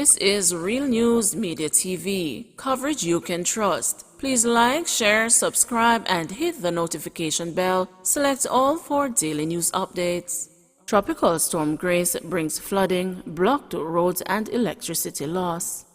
This is Real News Media TV, coverage you can trust. Please like, share, subscribe, and hit the notification bell. Select all for daily news updates. Tropical Storm Grace brings flooding, blocked roads, and electricity loss.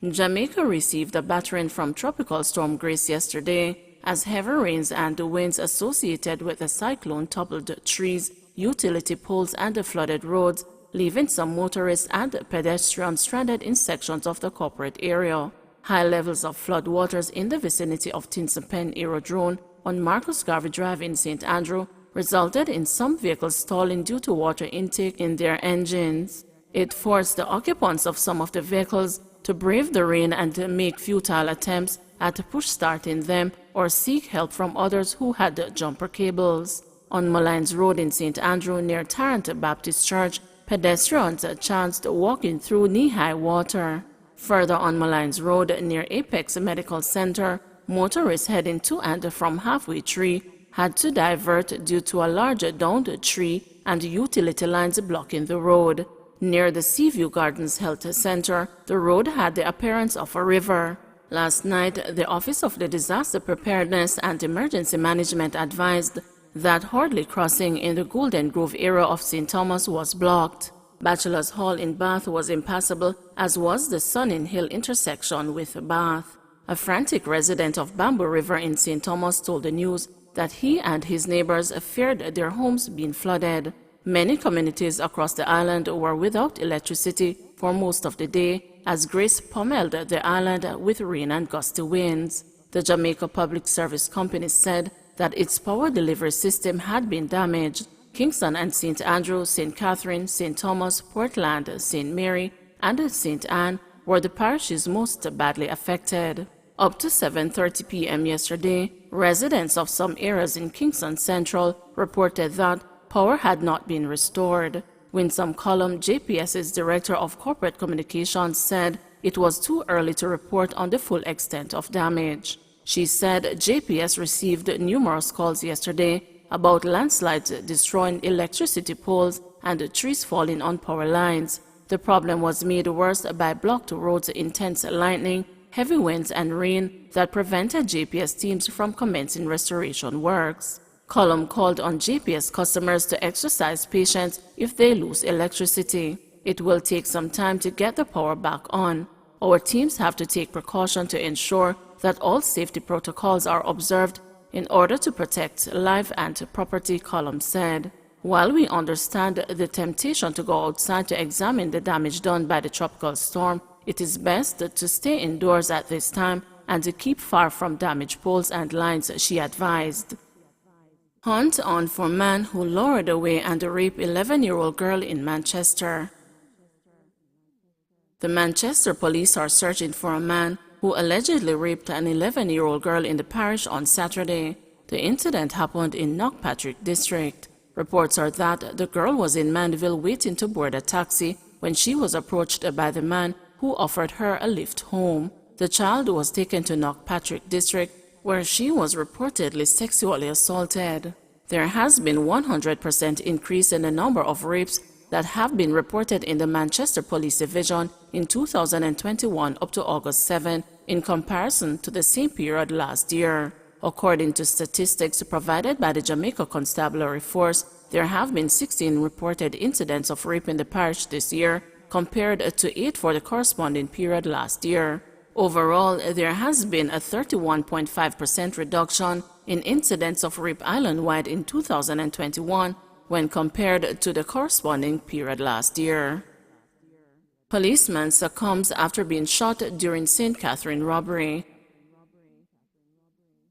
Jamaica received a battering from Tropical Storm Grace yesterday as heavy rains and winds associated with the cyclone toppled trees, utility poles, and flooded roads, leaving some motorists and pedestrians stranded in sections of the corporate area. High levels of floodwaters in the vicinity of Tinsapen Aerodrome on Marcus Garvey Drive in St. Andrew resulted in some vehicles stalling due to water intake in their engines. It forced the occupants of some of the vehicles to brave the rain and make futile attempts at push-starting them or seek help from others who had jumper cables. On Mullines Road in St. Andrew near Tarrant Baptist Church, pedestrians chanced walking through knee-high water. Further on Mullines Road near Apex Medical Center, motorists heading to and from Halfway Tree had to divert due to a large downed tree and utility lines blocking the road. Near the Seaview Gardens Health Center, the road had the appearance of a river. Last night, the Office of the Disaster Preparedness and Emergency Management advised that Hordley Crossing in the Golden Grove area of St. Thomas was blocked. Bachelor's Hall in Bath was impassable, as was the Sunning Hill intersection with Bath. A frantic resident of Bamboo River in St. Thomas told the news that he and his neighbors feared their homes being flooded. Many communities across the island were without electricity for most of the day as Grace pummeled the island with rain and gusty winds. The Jamaica Public Service Company said that its power delivery system had been damaged. Kingston and St. Andrew, St. Catherine, St. Thomas, Portland, St. Mary, and St. Anne were the parishes most badly affected. Up to 7:30 p.m. yesterday, residents of some areas in Kingston Central reported that power had not been restored. Winsome Cullum, JPS's Director of Corporate Communications, said it was too early to report on the full extent of damage. She said JPS received numerous calls yesterday about landslides destroying electricity poles and trees falling on power lines. The problem was made worse by blocked roads, intense lightning, heavy winds, and rain that prevented JPS teams from commencing restoration works. Cullum called on JPS customers to exercise patience if they lose electricity. It will take some time to get the power back on. Our teams have to take precaution to ensure that all safety protocols are observed in order to protect life and property, Cullum said. While we understand the temptation to go outside to examine the damage done by the tropical storm, it is best to stay indoors at this time and to keep far from damaged poles and lines, she advised. Hunt on for man who lured away and raped 11-year-old girl in Manchester. The Manchester police are searching for a man who allegedly raped an 11-year-old girl in the parish on Saturday. The incident happened in Knockpatrick district. Reports are that the girl was in Mandeville waiting to board a taxi when she was approached by the man who offered her a lift home. The child was taken to Knockpatrick district, where she was reportedly sexually assaulted. There has been 100% increase in the number of rapes that have been reported in the Manchester Police Division in 2021 up to August 7 in comparison to the same period last year. According to statistics provided by the Jamaica Constabulary Force, there have been 16 reported incidents of rape in the parish this year, compared to 8 for the corresponding period last year. Overall, there has been a 31.5% reduction in incidents of rape island-wide in 2021 when compared to the corresponding period last year. Policeman succumbs after being shot during St. Catherine robbery.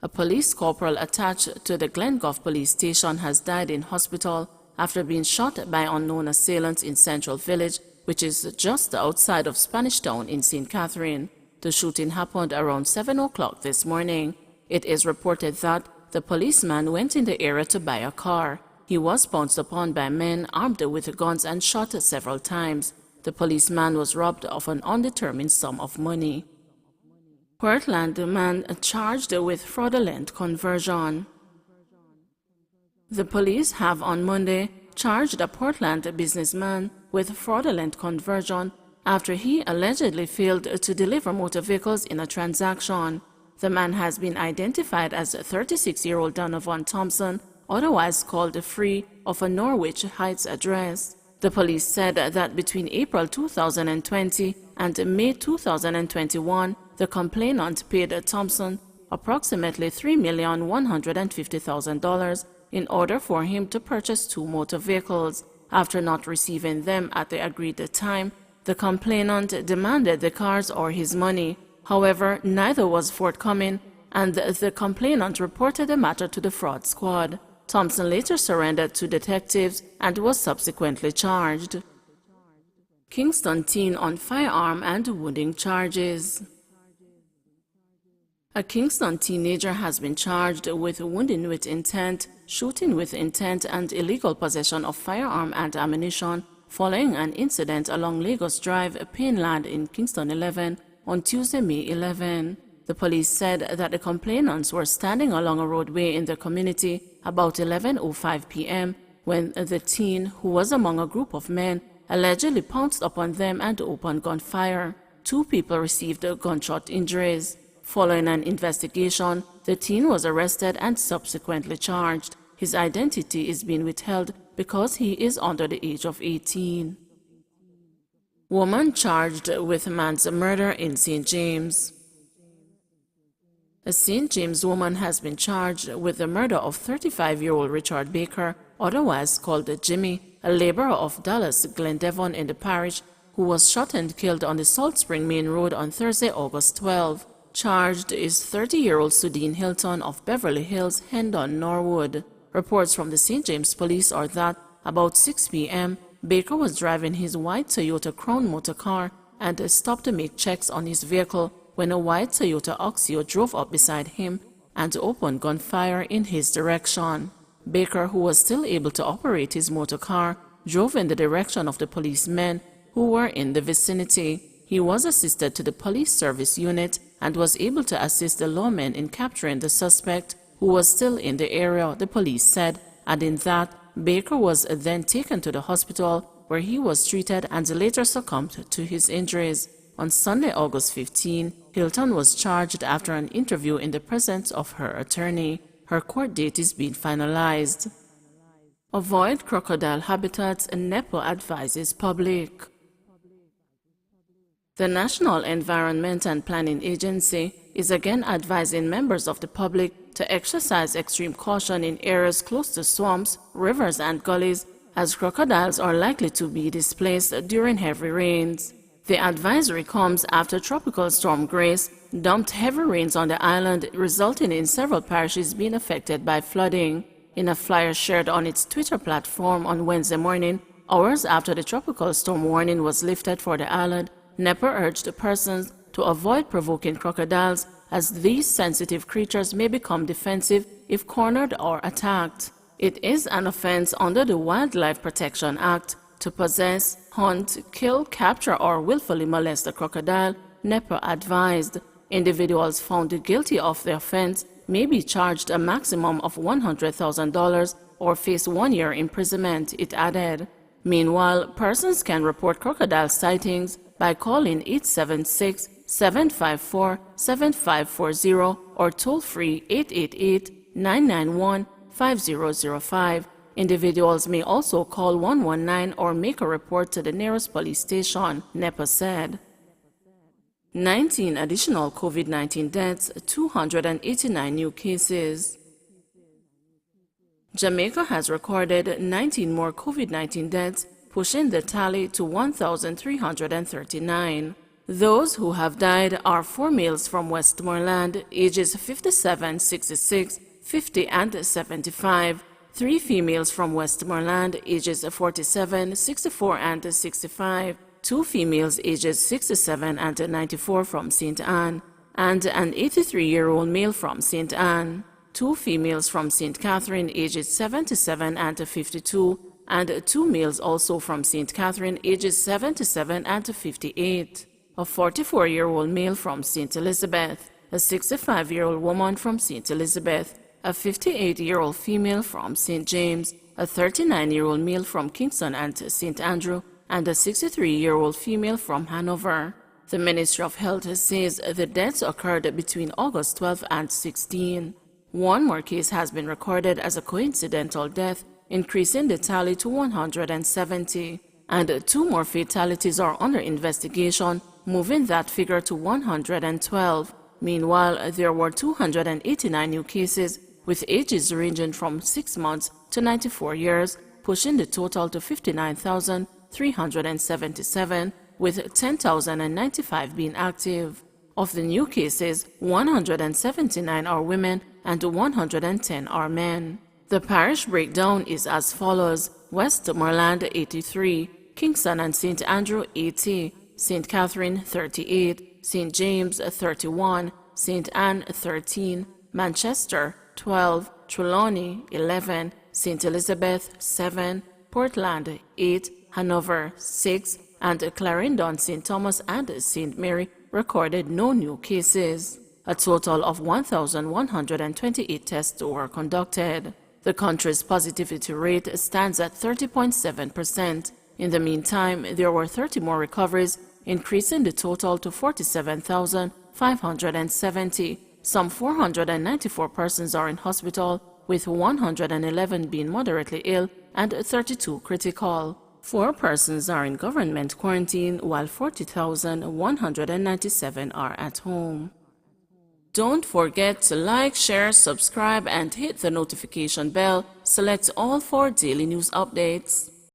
A police corporal attached to the Glengough police station has died in hospital after being shot by unknown assailants in Central Village, which is just outside of Spanish Town in St. Catherine. The shooting happened around 7 o'clock this morning. It is reported that the policeman went in the area to buy a car. He was pounced upon by men armed with guns and shot several times. The policeman was robbed of an undetermined sum of money. Portland man charged with fraudulent conversion. The police have on Monday charged a Portland businessman with fraudulent conversion after he allegedly failed to deliver motor vehicles in a transaction. The man has been identified as 36-year-old Donovan Thompson, otherwise called Free, of a Norwich Heights address. The police said that between April 2020 and May 2021, the complainant paid Thompson approximately $3,150,000 in order for him to purchase 2 motor vehicles. After not receiving them at the agreed time, the complainant demanded the cars or his money. However, neither was forthcoming, and the complainant reported the matter to the fraud squad. Thompson later surrendered to detectives and was subsequently charged. Kingston teen on firearm and wounding charges. A Kingston teenager has been charged with wounding with intent, shooting with intent, and illegal possession of firearm and ammunition following an incident along Lagos Drive, Pineland in Kingston 11 on Tuesday, May 11. The police said that the complainants were standing along a roadway in the community about 11:05 p.m. when the teen, who was among a group of men, allegedly pounced upon them and opened gunfire. 2 people received gunshot injuries. Following an investigation, the teen was arrested and subsequently charged. His identity is being withheld because he is under the age of 18. Woman charged with man's murder in St. James. A St. James woman has been charged with the murder of 35-year-old Richard Baker, otherwise called Jimmy, a laborer of Dallas, Glendevon in the parish, who was shot and killed on the Salt Spring Main Road on Thursday, August 12. Charged is 30-year-old Sudeen Hilton of Beverly Hills, Hendon, Norwood. Reports from the St. James police are that about 6 p.m., Baker was driving his white Toyota Crown motor car and stopped to make checks on his vehicle when a white Toyota Oxio drove up beside him and opened gunfire in his direction. Baker, who was still able to operate his motor car, drove in the direction of the policemen who were in the vicinity. He was assisted to the police service unit and was able to assist the lawmen in capturing the suspect, who was still in the area, the police said, adding that Baker was then taken to the hospital where he was treated and later succumbed to his injuries. On Sunday, August 15, Hilton was charged after an interview in the presence of her attorney. Her court date is being finalized. Avoid crocodile habitats, NEPA advises public. The National Environment and Planning Agency is again advising members of the public to exercise extreme caution in areas close to swamps, rivers, and gullies, as crocodiles are likely to be displaced during heavy rains. The advisory comes after Tropical Storm Grace dumped heavy rains on the island, resulting in several parishes being affected by flooding. In a flyer shared on its Twitter platform on Wednesday morning, hours after the tropical storm warning was lifted for the island, NEPA urged persons to avoid provoking crocodiles, as these sensitive creatures may become defensive if cornered or attacked. It is an offense under the Wildlife Protection Act to possess, hunt, kill, capture, or willfully molest a crocodile, NEPA advised. Individuals found guilty of the offense may be charged a maximum of $100,000 or face 1 year imprisonment, it added. Meanwhile, persons can report crocodile sightings by calling 876-754-7540 or toll-free 888-991-5005. Individuals may also call 119 or make a report to the nearest police station, NEPA said. 19 additional COVID-19 deaths, 289 new cases. Jamaica has recorded 19 more COVID-19 deaths, pushing the tally to 1,339. Those who have died are 4 males from Westmoreland, ages 57, 66, 50, and 75, 3 females from Westmoreland, ages 47, 64, and 65, 2 females ages 67 and 94 from St. Anne, and an 83-year-old male from St. Anne, 2 females from St. Catherine ages 77 and 52, and 2 males also from St. Catherine ages 77 and 58, a 44-year-old male from St. Elizabeth, a 65-year-old woman from St. Elizabeth, a 58-year-old female from St. James, a 39-year-old male from Kingston and St. Andrew, and a 63-year-old female from Hanover. The Ministry of Health says the deaths occurred between August 12 and 16. One more case has been recorded as a coincidental death, increasing the tally to 170, and 2 more fatalities are under investigation, moving that figure to 112. Meanwhile, there were 289 new cases, with ages ranging from 6 months to 94 years, pushing the total to 59,377, with 10,095 being active. Of the new cases, 179 are women and 110 are men. The parish breakdown is as follows: Westmoreland 83, Kingston and St. Andrew 80, St. Catherine 38, St. James 31, St. Anne 13, Manchester 12, Trelawney 11, St. Elizabeth 7, Portland 8, Hanover 6, and Clarendon, St. Thomas and St. Mary recorded no new cases. A total of 1,128 tests were conducted. The country's positivity rate stands at 30.7%. In the meantime, there were 30 more recoveries, increasing the total to 47,570. Some 494 persons are in hospital, with 111 being moderately ill and 32 critical. 4 persons are in government quarantine, while 40,197 are at home. Don't forget to like, share, subscribe, and hit the notification bell. Select all for daily news updates.